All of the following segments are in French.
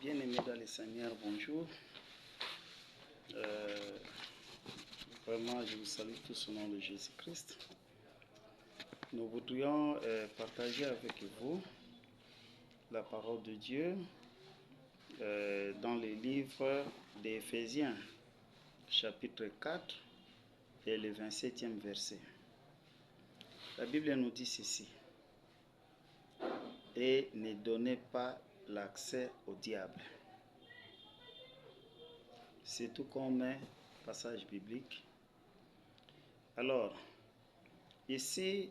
Bien-aimés dans le Seigneur, bonjour. Vraiment, je vous salue tous au nom de Jésus-Christ. Nous voudrions partager avec vous la parole de Dieu dans le livre d'Éphésiens, chapitre 4 et le 27e verset. La Bible nous dit ceci: et ne donnez pas l'accès au diable. C'est tout comme un passage biblique. Alors, ici,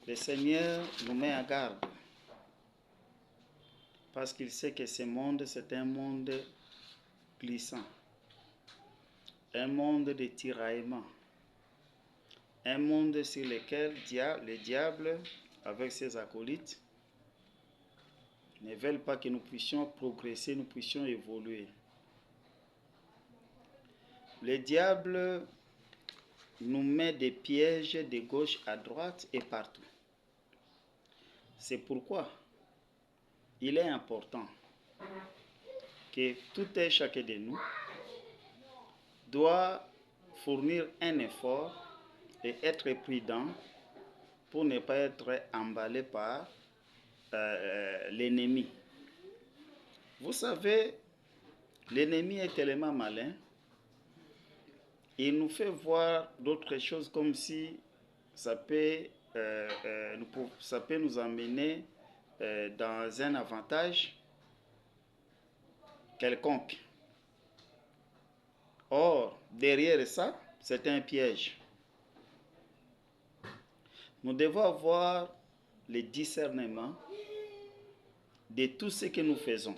le Seigneur nous met en garde parce qu'il sait que ce monde, c'est un monde glissant, un monde de tiraillement, un monde sur lequel le diable, avec ses acolytes, ne veulent pas que nous puissions progresser, nous puissions évoluer. Le diable nous met des pièges de gauche à droite et partout. C'est pourquoi il est important que tout et chacun de nous doit fournir un effort et être prudent pour ne pas être emballé par l'ennemi. Vous savez, l'ennemi est tellement malin, il nous fait voir d'autres choses comme si ça peut nous emmener dans un avantage quelconque. Or, derrière ça, c'est un piège. Nous devons avoir le discernement de tout ce que nous faisons,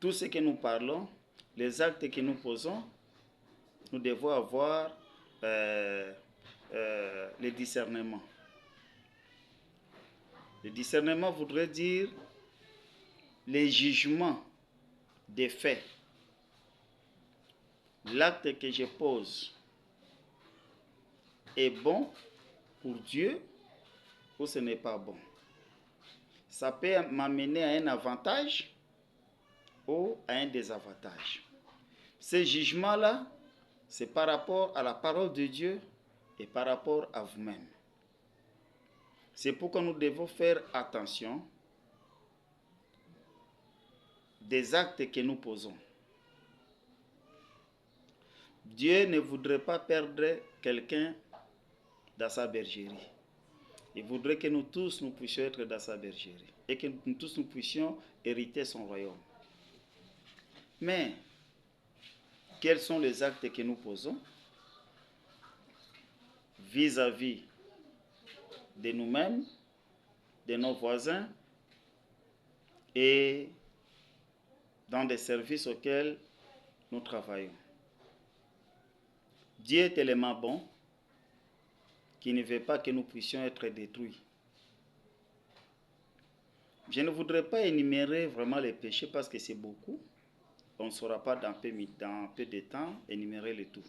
tout ce que nous parlons, les actes que nous posons. Nous devons avoir le discernement. Le discernement voudrait dire les jugements des faits. L'acte que je pose est bon pour Dieu ou ce n'est pas bon. Ça peut m'amener à un avantage ou à un désavantage. Ces jugements-là, c'est par rapport à la parole de Dieu et par rapport à vous-même. C'est pourquoi nous devons faire attention des actes que nous posons. Dieu ne voudrait pas perdre quelqu'un dans sa bergerie. Il voudrait que nous tous nous puissions être dans sa bergerie et que nous tous nous puissions hériter son royaume. Mais quels sont les actes que nous posons vis-à-vis de nous-mêmes, de nos voisins et dans des services auxquels nous travaillons? Dieu est tellement bon qu'il ne veut pas que nous puissions être détruits. Je ne voudrais pas énumérer vraiment les péchés parce que c'est beaucoup. On ne saura pas dans peu de temps énumérer le tout.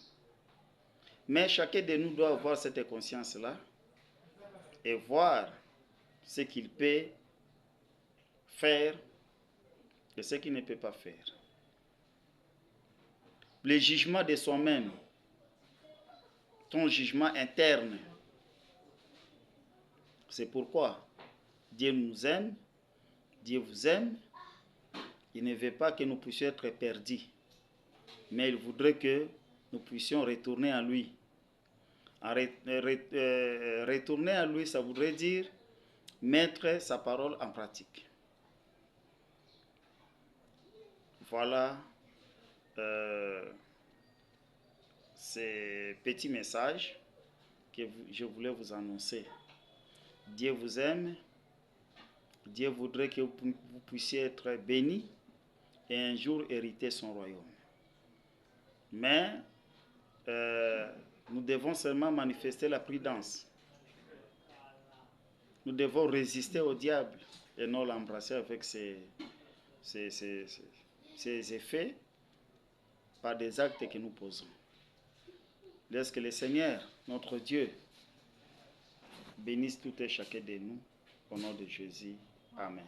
Mais chacun de nous doit avoir cette conscience-là et voir ce qu'il peut faire et ce qu'il ne peut pas faire. Le jugement de soi-même, ton jugement interne. C'est pourquoi Dieu nous aime, Dieu vous aime. Il ne veut pas que nous puissions être perdus, mais il voudrait que nous puissions retourner à lui. Retourner à lui, ça voudrait dire mettre sa parole en pratique. Voilà ces petits messages que je voulais vous annoncer. Dieu vous aime, Dieu voudrait que vous puissiez être bénis et un jour hériter son royaume. Mais nous devons seulement manifester la prudence. Nous devons résister au diable et non l'embrasser avec ses effets par des actes que nous posons. Laisse que le Seigneur, notre Dieu, bénisse tout et chacun de nous Au nom de Jésus, Amen.